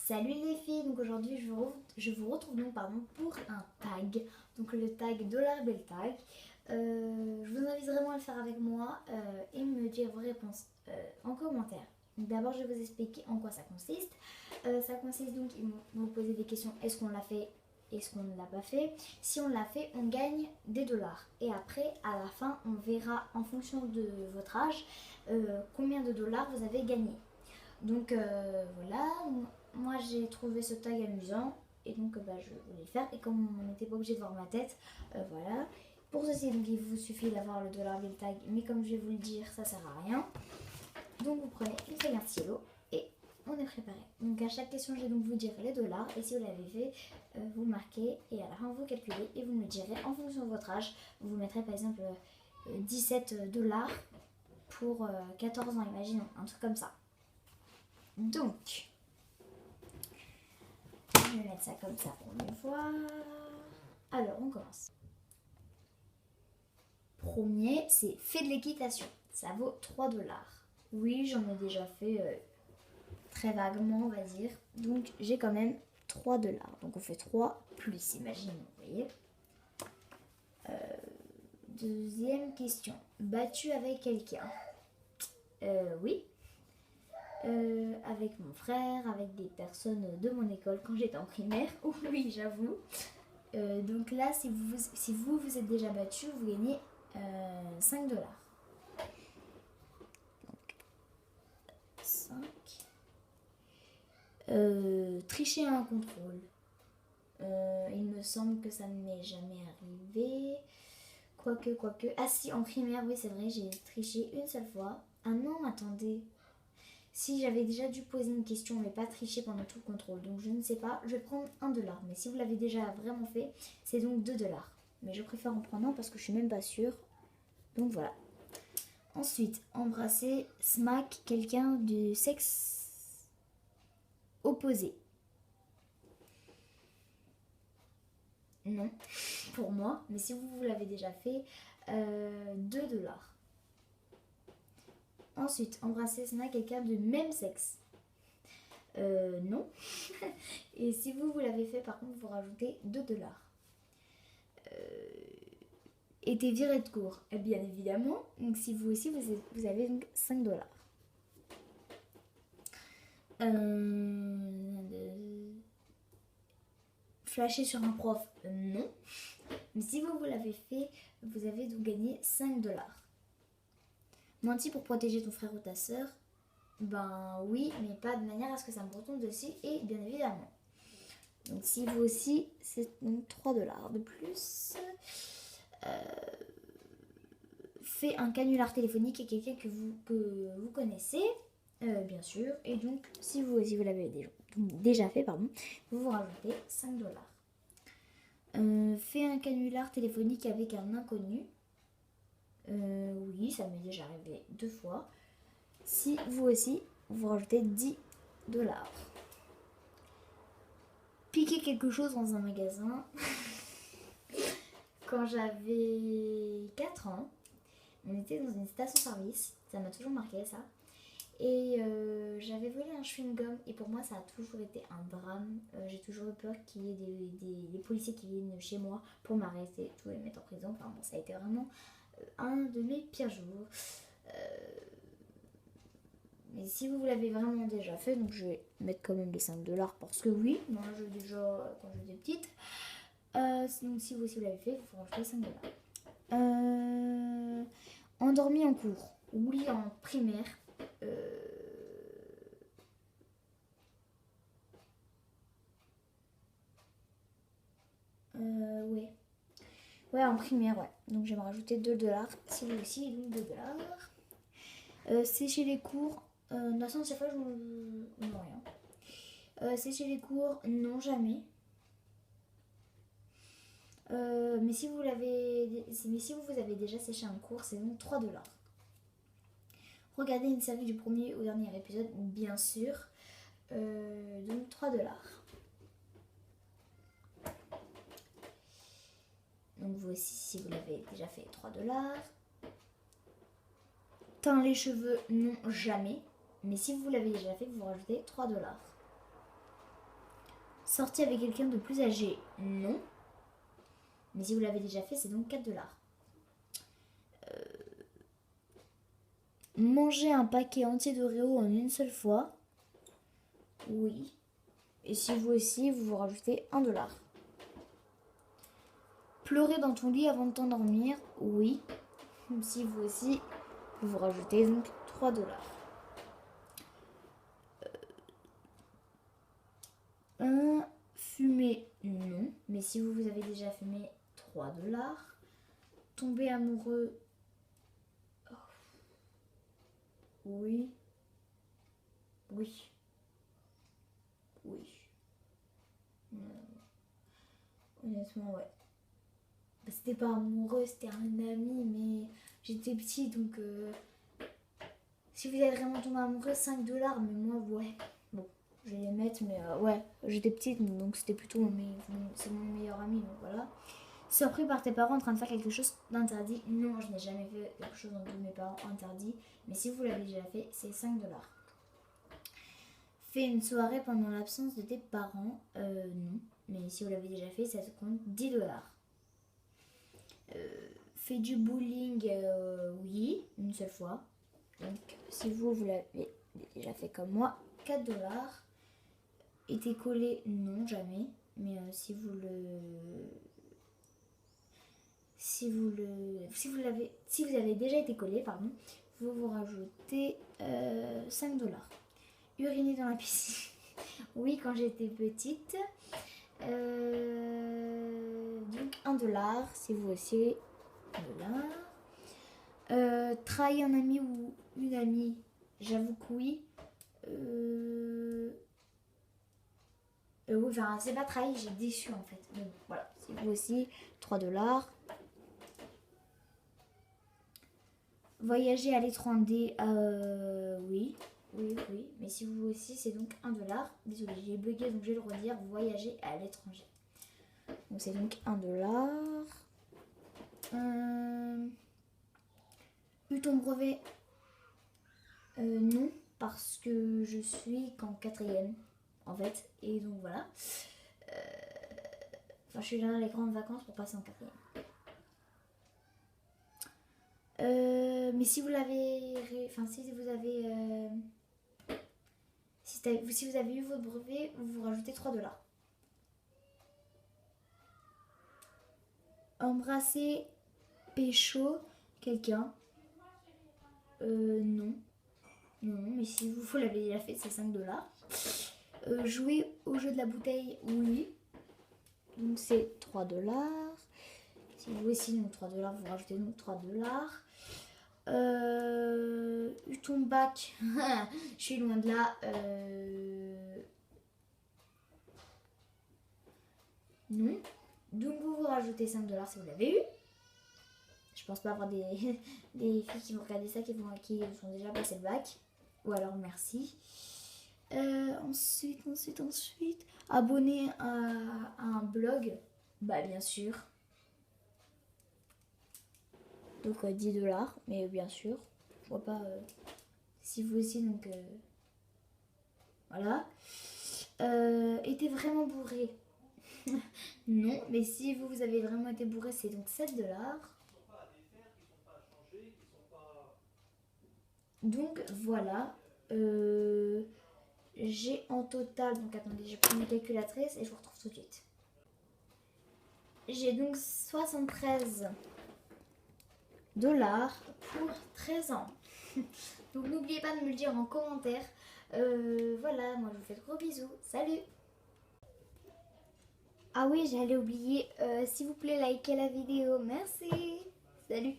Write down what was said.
Salut les filles, donc aujourd'hui je vous retrouve donc pour un tag, donc le tag Dollar Bill Tag. Je vous invite vraiment à le faire avec moi et me dire vos réponses en commentaire. D'abord je vais vous expliquer en quoi ça consiste. Ça consiste donc, ils vont vous poser des questions, est-ce qu'on l'a fait, est-ce qu'on ne l'a pas fait. Si on l'a fait, on gagne des dollars. Et après, à la fin, on verra en fonction de votre âge combien de dollars vous avez gagné. Donc voilà, moi j'ai trouvé ce tag amusant et donc je voulais le faire. Et comme on n'était pas obligé de voir ma tête, voilà. Pour ceci, donc il vous suffit d'avoir le dollar bill tag, mais comme je vais vous le dire, ça sert à rien. Donc vous prenez une feuille, un stylo et on est préparé. Donc à chaque question, je vais donc vous dire les dollars et si vous l'avez fait, vous marquez et à la fin vous calculez et vous me direz en fonction de votre âge. Vous mettrez par exemple 17 dollars pour 14 ans, imaginons, un truc comme ça. Donc, je vais mettre ça comme ça pour mieux voir. Alors, on commence. Premier, c'est fait de l'équitation. Ça vaut 3 dollars. Oui, j'en ai déjà fait très vaguement, on va dire. Donc, j'ai quand même 3 dollars. Donc, on fait 3 plus, imaginons, vous voyez. Deuxième question. Battu avec quelqu'un. Oui. Avec mon frère, avec des personnes de mon école quand j'étais en primaire. Oui, j'avoue. Donc là, si vous êtes déjà battu, vous gagnez 5 dollars. Donc, 5. Tricher à un contrôle. Il me semble que ça ne m'est jamais arrivé. Quoique. Ah si, en primaire, oui, c'est vrai, j'ai triché une seule fois. Ah non, attendez. Si j'avais déjà dû poser une question mais pas tricher pendant tout le contrôle, donc je ne sais pas, je vais prendre 1 dollar. Mais si vous l'avez déjà vraiment fait, c'est donc 2 dollars. Mais je préfère en prendre un parce que je suis même pas sûre. Donc voilà. Ensuite, embrasser, smack quelqu'un du sexe opposé. Non, pour moi. Mais si vous l'avez déjà fait, 2 dollars. Ensuite, embrasser, smack quelqu'un du même sexe. Non. Et si vous l'avez fait, par contre, vous rajoutez 2 dollars. Été viré de cours, bien évidemment. Donc si vous aussi, vous avez donc 5 dollars. Flasher sur un prof, non. Mais si vous l'avez fait, vous avez donc gagné 5 dollars. Menti pour protéger ton frère ou ta soeur, ben oui, mais pas de manière à ce que ça me retombe dessus, et bien évidemment. Donc si vous aussi, c'est donc 3 dollars de plus. Fait un canular téléphonique à quelqu'un que vous connaissez, bien sûr. Et donc, si vous aussi vous l'avez déjà fait, vous rajoutez 5 dollars. Fait un canular téléphonique avec un inconnu. Oui, ça m'est déjà arrivé 2 fois. Si vous aussi, vous rajoutez 10 dollars. Piquer quelque chose dans un magasin. Quand j'avais 4 ans, on était dans une station-service. Ça m'a toujours marqué, ça. Et j'avais volé un chewing-gum et pour moi ça a toujours été un drame. J'ai toujours eu peur qu'il y ait des policiers qui viennent chez moi pour m'arrêter, tout et me mettre en prison. Enfin bon, ça a été vraiment un de mes pires jours. Mais si vous l'avez vraiment déjà fait, donc je vais mettre quand même les 5 dollars parce que oui, moi j'ai déjà quand j'étais petite. Donc si vous aussi vous l'avez fait, il faut rajouter 5 dollars. Endormi en cours. Oui, en primaire. Ouais. Ouais, en primaire, ouais. Donc je vais me rajouter 2 dollars. Si vous aussi, donc 2 dollars. Sécher les cours. Dans cette fois, non, rien. Sécher les cours, non, jamais. Mais si vous avez déjà séché un cours, c'est donc 3 dollars. Regardez une série du premier au dernier épisode, bien sûr. Donc 3 dollars. Donc vous aussi, si vous l'avez déjà fait, 3 dollars. Teint les cheveux, non, jamais. Mais si vous l'avez déjà fait, vous rajoutez 3 dollars. Sorti avec quelqu'un de plus âgé, non. Mais si vous l'avez déjà fait, c'est donc 4 dollars. Manger un paquet entier d'Oreo en une seule fois, oui. Et si vous aussi, vous rajoutez 1 dollar. Pleurer dans ton lit avant de t'endormir, oui. Si vous aussi, vous rajoutez donc 3 dollars. Fumer, non. Mais si vous avez déjà fumé, 3 dollars. Tomber amoureux, oui. Oui. Oui. Honnêtement, ouais. C'était pas amoureux, c'était un ami, mais j'étais petite, donc si vous êtes vraiment tombé amoureux, 5 dollars, mais moi, ouais. Bon, je vais les mettre, mais ouais, j'étais petite, donc c'était plutôt c'est mon meilleur ami, donc voilà. Surpris par tes parents en train de faire quelque chose d'interdit, non, je n'ai jamais fait quelque chose de mes parents interdit, mais si vous l'avez déjà fait, c'est 5 dollars. Fais une soirée pendant l'absence de tes parents, non, mais si vous l'avez déjà fait, ça te compte 10 dollars. Fais du bowling, oui, une seule fois. Donc, si vous l'avez déjà fait comme moi, 4 dollars. Été collé, non, jamais. Mais si vous avez déjà été collé, pardon, vous rajoutez 5 dollars. Uriner dans la piscine, oui, quand j'étais petite. Donc 1 dollar, si vous aussi, 1 dollar. Trahir un ami ou une amie, j'avoue que oui. Oui, enfin, c'est pas trahi, j'ai déçu en fait. Mais bon, voilà, si vous aussi, 3 dollars. Voyager à l'étranger, oui. Oui. Mais si vous aussi, c'est donc 1 dollar. Désolé, j'ai bugué, donc je vais le redire. Voyager à l'étranger. Donc c'est donc 1 dollar. Eu ton brevet, non, parce que je suis qu'en 4e, en fait. Et donc voilà. Enfin, je suis là dans les grandes vacances pour passer en 4e. Mais si vous l'avez... Enfin, si vous avez... si vous avez eu votre brevet, vous rajoutez 3 dollars. Embrasser, pécho, quelqu'un. Non. Non, mais si vous l'avez déjà fait, c'est 5 dollars. Jouer au jeu de la bouteille, oui. Donc c'est 3 dollars. Si vous aussi, donc 3 dollars, vous rajoutez donc 3 dollars. Eu ton bac, je suis loin de là. Non. Donc vous rajoutez 5 dollars si vous l'avez eu. Je pense pas avoir des filles qui vont regarder ça, qui sont déjà passé le bac. Ou alors merci. Ensuite. Abonner à un blog. Bah bien sûr. Donc 10 dollars, mais bien sûr. Je vois pas si vous aussi, donc voilà. Était vraiment bourré. Non, mais si vous avez vraiment été bourré, c'est donc 7 dollars. Donc voilà. J'ai en total, donc attendez, j'ai pris ma calculatrice et je vous retrouve tout de suite. J'ai donc 73 dollars pour 13 ans. Donc n'oubliez pas de me le dire en commentaire. Voilà, moi je vous fais de gros bisous. Salut! Ah oui, j'allais oublier, s'il vous plaît, likez la vidéo. Merci! Salut!